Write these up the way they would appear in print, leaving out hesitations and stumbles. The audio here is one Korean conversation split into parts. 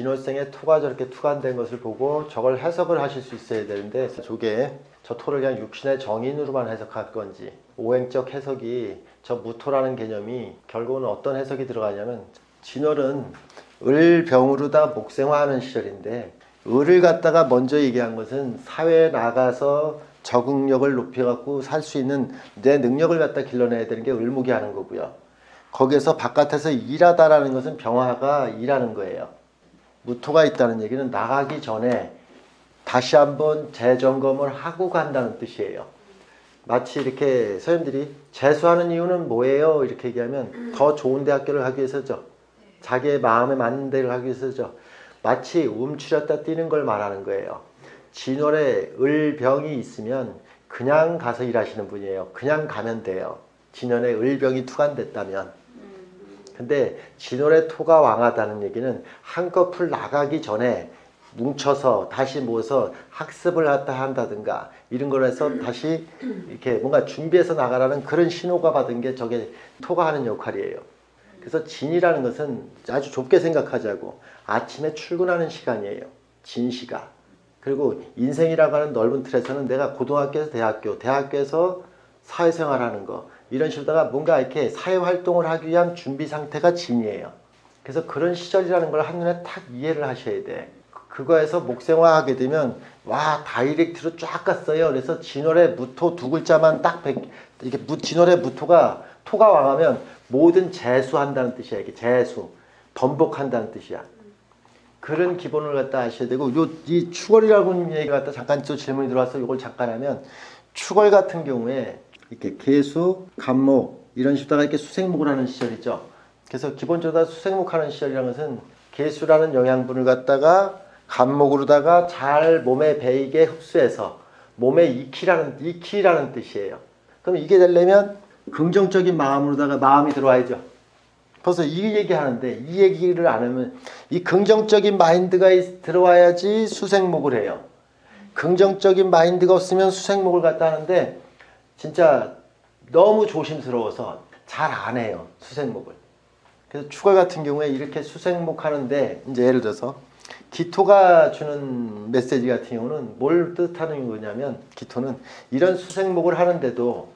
진월생에 토가 저렇게 투관된 것을 보고 저걸 해석을 하실 수 있어야 되는데 저게 저 토를 그냥 육신의 정인으로만 해석할 건지 오행적 해석이 저 무토라는 개념이 결국은 어떤 해석이 들어가냐면 진월은 을병으로다 목생화하는 시절인데 을을 갖다가 먼저 얘기한 것은 사회에 나가서 적응력을 높여갖고 살 수 있는 내 능력을 갖다 길러내야 되는 게 을목이 하는 거고요. 거기에서 바깥에서 일하다라는 것은 병화가 일하는 거예요. 무토가 있다는 얘기는 나가기 전에 다시 한번 재점검을 하고 간다는 뜻이에요. 마치 이렇게 선생님들이 재수하는 이유는 뭐예요? 이렇게 얘기하면 더 좋은 대학교를 가기 위해서죠. 자기의 마음에 맞는 데를 가기 위해서죠. 마치 움츠렸다 뛰는 걸 말하는 거예요. 진월에 을병이 있으면 그냥 가서 일하시는 분이에요. 그냥 가면 돼요. 진월에 을병이 투관됐다면. 근데 진월에 토가 왕하다는 얘기는 한꺼풀 나가기 전에 뭉쳐서 다시 모여서 학습을 한다든가 이런 걸 해서 다시 이렇게 뭔가 준비해서 나가라는 그런 신호가 받은 게 저게 토가 하는 역할이에요. 그래서 진이라는 것은 아주 좁게 생각하자고 아침에 출근하는 시간이에요. 진시가. 그리고 인생이라고 하는 넓은 틀에서는 내가 고등학교에서 대학교에서 사회생활하는 거 이런 식으로다가 뭔가 이렇게 사회활동을 하기 위한 준비 상태가 진이에요. 그래서 그런 시절이라는 걸 한눈에 탁 이해를 하셔야 돼. 그거에서 목생화하게 되면 와 다이렉트로 쫙 갔어요. 그래서 진월에 무토 두 글자만 딱 이렇게 진월에 무토가 토가 왕하면 모든 재수한다는 뜻이야. 이게 재수 번복한다는 뜻이야. 그런 기본을 갖다 아셔야 되고 이 축월이라고 하는 얘기 갖다 잠깐 또 질문이 들어와서 이걸 잠깐 하면 축월 같은 경우에 이렇게 계수, 간목 이런 식으로다가 이렇게 수생목을 하는 시절이죠. 그래서 기본적으로 수생목 하는 시절이라는 것은 계수라는 영양분을 갖다가 간목으로다가 잘 몸에 배이게 흡수해서 몸에 익히라는 뜻이에요. 그럼 이게 되려면 긍정적인 마음으로다가 마음이 들어와야죠. 벌써 이 얘기 하는데 이 얘기를 안 하면 이 긍정적인 마인드가 들어와야지 수생목을 해요. 긍정적인 마인드가 없으면 수생목을 갖다 하는데 진짜 너무 조심스러워서 잘 안 해요. 수생목을. 그래서 축월 같은 경우에 이렇게 수생목 하는데 이제 예를 들어서 기토가 주는 메시지 같은 경우는 뭘 뜻하는 거냐면 기토는 이런 수생목을 하는데도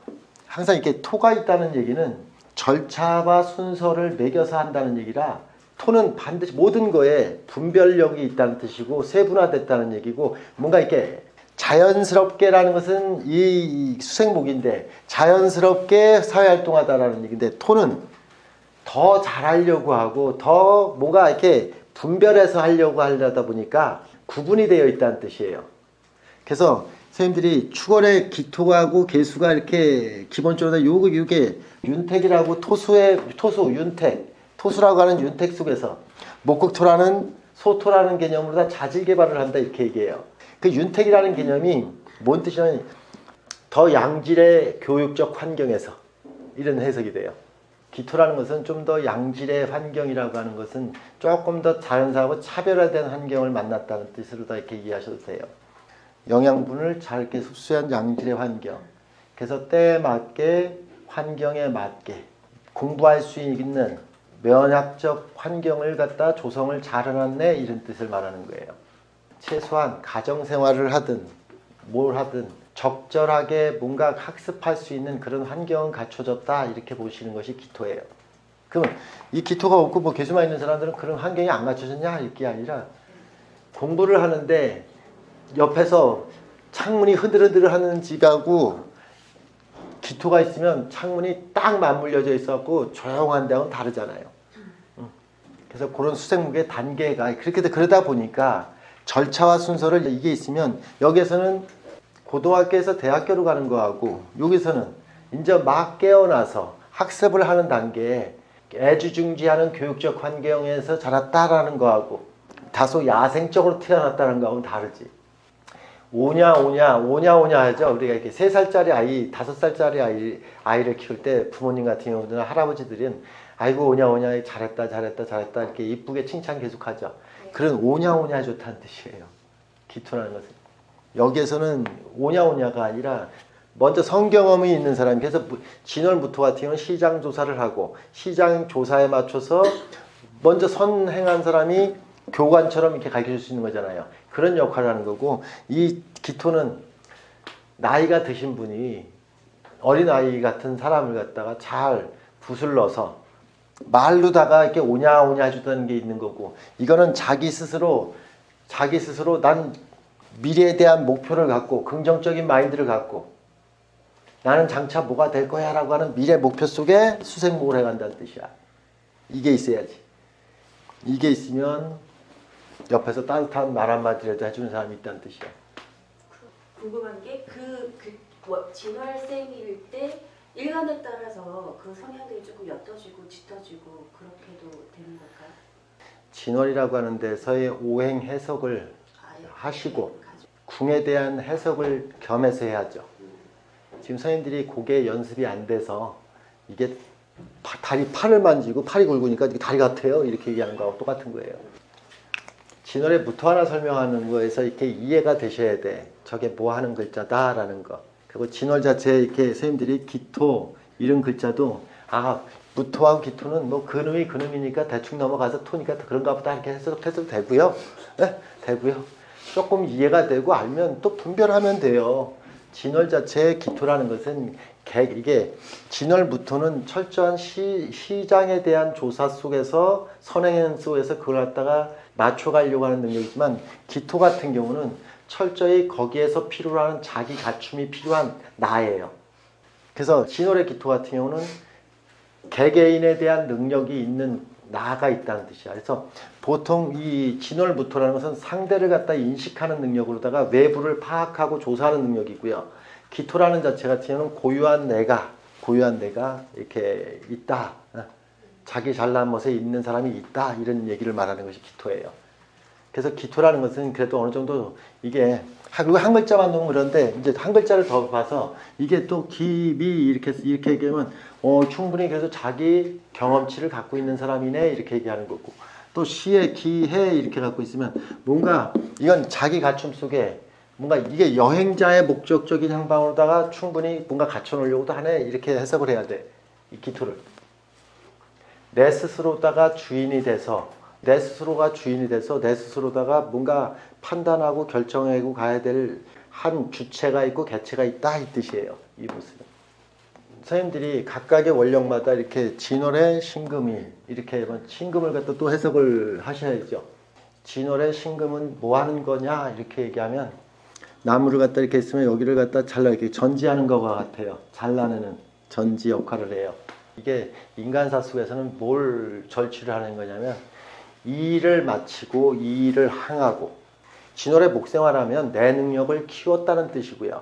항상 이렇게 토가 있다는 얘기는 절차와 순서를 매겨서 한다는 얘기라 토는 반드시 모든 거에 분별력이 있다는 뜻이고 세분화됐다는 얘기고 뭔가 이렇게 자연스럽게라는 것은 이 수생목인데 자연스럽게 사회활동하다라는 얘기인데 토는 더 잘하려고 하고 더 뭔가 이렇게 분별해서 하려고 하려다 보니까 구분이 되어 있다는 뜻이에요. 그래서 선생님들이 축월에 기토하고 계수가 이렇게 기본적으로 요게 윤택이라고 토수라고 하는 윤택 속에서 목극토라는 소토라는 개념으로 다 자질 개발을 한다 이렇게 얘기해요. 그 윤택이라는 개념이 뭔 뜻이냐면 더 양질의 교육적 환경에서 이런 해석이 돼요. 기토라는 것은 좀 더 양질의 환경이라고 하는 것은 조금 더 자연사하고 차별화된 환경을 만났다는 뜻으로 다 이렇게 이해하셔도 돼요. 영양분을 잘 이렇게 흡수한 양질의 환경. 그래서 때에 맞게 환경에 맞게 공부할 수 있는 면역적 환경을 갖다 조성을 잘 해놨네 이런 뜻을 말하는 거예요. 최소한 가정생활을 하든 뭘 하든 적절하게 뭔가 학습할 수 있는 그런 환경은 갖춰졌다 이렇게 보시는 것이 기토예요. 그러면 이 기토가 없고 뭐 계수만 있는 사람들은 그런 환경이 안 갖춰졌냐 이게 아니라 공부를 하는데 옆에서 창문이 흔들흔들 하는 집하고 기토가 있으면 창문이 딱 맞물려져 있어갖고 조용한 데하고는 다르잖아요. 그래서 그런 수생목의 단계가 그러다 보니까 절차와 순서를 이게 있으면 여기에서는 고등학교에서 대학교로 가는 거하고 여기서는 이제 막 깨어나서 학습을 하는 단계에 애지중지하는 교육적 환경에서 자랐다라는 거하고 다소 야생적으로 태어났다는 거하고는 다르지. 오냐 하죠. 우리가 이렇게 3살짜리 아이, 5살짜리 아이를 키울 때 부모님 같은 경우는 할아버지들은 아이고 오냐 잘했다 이렇게 이쁘게 칭찬 계속하죠. 그런 오냐 좋다는 뜻이에요. 기토라는 것은. 여기에서는 오냐가 아니라 먼저 성경험이 있는 사람, 그래서 진월무토 같은 경우는 시장 조사를 하고 시장 조사에 맞춰서 먼저 선행한 사람이 교관처럼 이렇게 가르쳐 줄 수 있는 거잖아요. 그런 역할을 하는 거고, 이 기토는 나이가 드신 분이 어린아이 같은 사람을 갖다가 잘 부슬러서 말로다가 이렇게 오냐 오냐 해주던 게 있는 거고, 이거는 자기 스스로 난 미래에 대한 목표를 갖고 긍정적인 마인드를 갖고 나는 장차 뭐가 될 거야 라고 하는 미래 목표 속에 수생목을 해간다는 뜻이야. 이게 있어야지. 이게 있으면 옆에서 따뜻한 말 한마디라도 해주는 사람이 있다는 뜻이야. 궁금한 게 진월생일 때 일간에 따라서 그 성향들이 조금 옅어지고 짙어지고 그렇게도 되는 걸까요? 진월이라고 하는 데서의 오행 해석을 하시고 궁에 대한 해석을 겸해서 해야죠. 지금 선생님들이 그게 연습이 안 돼서 이게 팔을 만지고 팔이 굵으니까 다리 같아요 이렇게 얘기하는 거하고 똑같은 거예요. 진월의 무토 하나 설명하는 거에서 이렇게 이해가 되셔야 돼. 저게 뭐 하는 글자다라는 거. 그리고 진월 자체에 이렇게 선생님들이 기토 이런 글자도 무토하고 기토는 뭐 근음이니까 대충 넘어가서 토니까 그런가 보다 이렇게 해석해도 되고요. 네? 되고요. 조금 이해가 되고 알면 또 분별하면 돼요. 진월 자체의 기토라는 것은 이게 진월 무토는 철저한 시장에 대한 조사 속에서 선행 속에서 그걸 갖다가 맞춰가려고 하는 능력이지만, 기토 같은 경우는 철저히 거기에서 필요로 하는 자기 갖춤이 필요한 나예요. 그래서 진월의 기토 같은 경우는 개개인에 대한 능력이 있는 나가 있다는 뜻이야. 그래서 보통 이 진월무토라는 것은 상대를 갖다 인식하는 능력으로다가 외부를 파악하고 조사하는 능력이고요. 기토라는 자체 같은 경우는 고유한 내가 이렇게 있다. 자기 잘난 것에 있는 사람이 있다. 이런 얘기를 말하는 것이 기토예요. 그래서 기토라는 것은 그래도 어느 정도 이게 그리고 한 글자만 놓으면 그런데 이제 한 글자를 더 봐서 이게 또 기미 이렇게 얘기하면 충분히 그래서 자기 경험치를 갖고 있는 사람이네 이렇게 얘기하는 거고, 또 시에 기해 이렇게 갖고 있으면 뭔가 이건 자기 갖춤 속에 뭔가 이게 여행자의 목적적인 향방으로다가 충분히 뭔가 갖춰 놓으려고도 하네 이렇게 해석을 해야 돼. 이 기토를 내 스스로다가 주인이 돼서 내 스스로다가 뭔가 판단하고 결정하고 가야 될 한 주체가 있고 개체가 있다 이 뜻이에요. 이 모습은. 선생님들이 각각의 원령마다 이렇게 진월의 신금이 이렇게 신금을 갖다 또 해석을 하셔야죠. 진월의 신금은 뭐 하는 거냐 이렇게 얘기하면 나무를 갖다 이렇게 있으면 여기를 갖다 이렇게 전지하는 것과 같아요. 잘라내는 전지 역할을 해요. 이게 인간사 속에서는 뭘 절취를 하는 거냐면 이 일을 마치고 이 일을 항하고, 진월의 목생화라면 내 능력을 키웠다는 뜻이고요.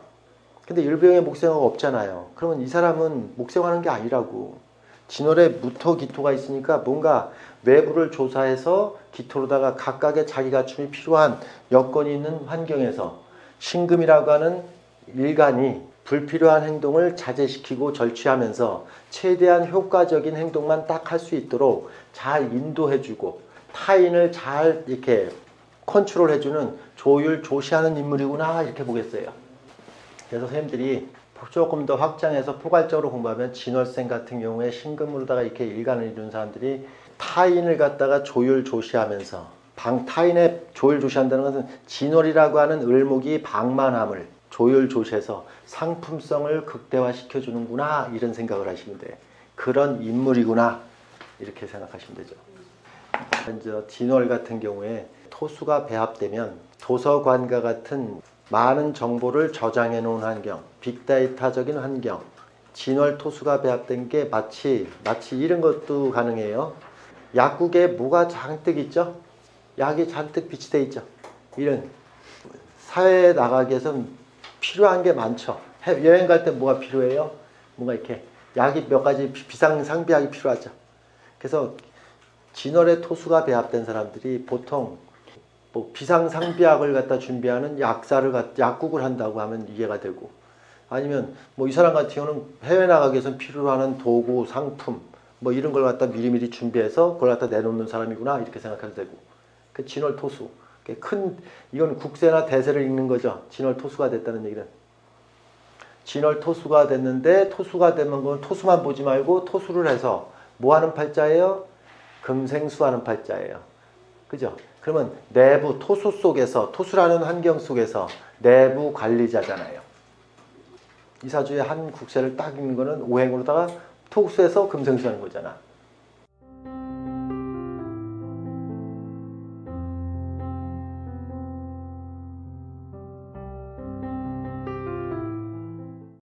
근데 일병의 목생화가 없잖아요. 그러면 이 사람은 목생화하는 게 아니라고. 진월에 무토 기토가 있으니까 뭔가 외부를 조사해서 기토로다가 각각의 자기 갖춤이 필요한 여건이 있는 환경에서 신금이라고 하는 일간이 불필요한 행동을 자제시키고 절취하면서 최대한 효과적인 행동만 딱 할 수 있도록 잘 인도해주고 타인을 잘 이렇게 컨트롤해주는 조율조시하는 인물이구나 이렇게 보겠어요. 그래서 선생님들이 조금 더 확장해서 포괄적으로 공부하면 진월생 같은 경우에 신금으로다가 이렇게 일간을 이루는 사람들이 타인을 갖다가 조율조시하면서 타인의 조율조시한다는 것은 진월이라고 하는 을목이 방만함을 조율조시해서 상품성을 극대화시켜주는구나 이런 생각을 하시면 돼요. 그런 인물이구나 이렇게 생각하시면 되죠. 이제 진월 같은 경우에 토수가 배합되면 도서관과 같은 많은 정보를 저장해 놓은 환경, 빅데이터적인 환경, 진월 토수가 배합된 게 마치 이런 것도 가능해요. 약국에 뭐가 잔뜩 있죠? 약이 잔뜩 비치돼 있죠. 이런 사회에 나가기 위해서는 필요한 게 많죠. 여행 갈 때 뭐가 필요해요? 뭔가 이렇게 약이 몇 가지 비상상비약이 필요하죠. 그래서 진월의 토수가 배합된 사람들이 보통 뭐 비상상비약을 갖다 준비하는 약국을 한다고 하면 이해가 되고, 아니면 뭐 이 사람 같은 경우는 해외 나가기 위해서 필요로 하는 도구, 상품 뭐 이런 걸 갖다 미리미리 준비해서 그걸 갖다 내놓는 사람이구나 이렇게 생각해도 되고, 그 진월 토수 이건 국세나 대세를 읽는 거죠. 진월 토수가 됐다는 얘기는. 진월 토수가 됐는데 토수가 되면 건 토수만 보지 말고 토수를 해서 뭐 하는 팔자예요? 금생수하는 팔자예요. 그죠? 그러면 내부 토수 속에서, 토수라는 환경 속에서 내부 관리자잖아요. 이사주의 한 국세를 딱 읽는 거는 오행으로다가 토수에서 금생수하는 거잖아.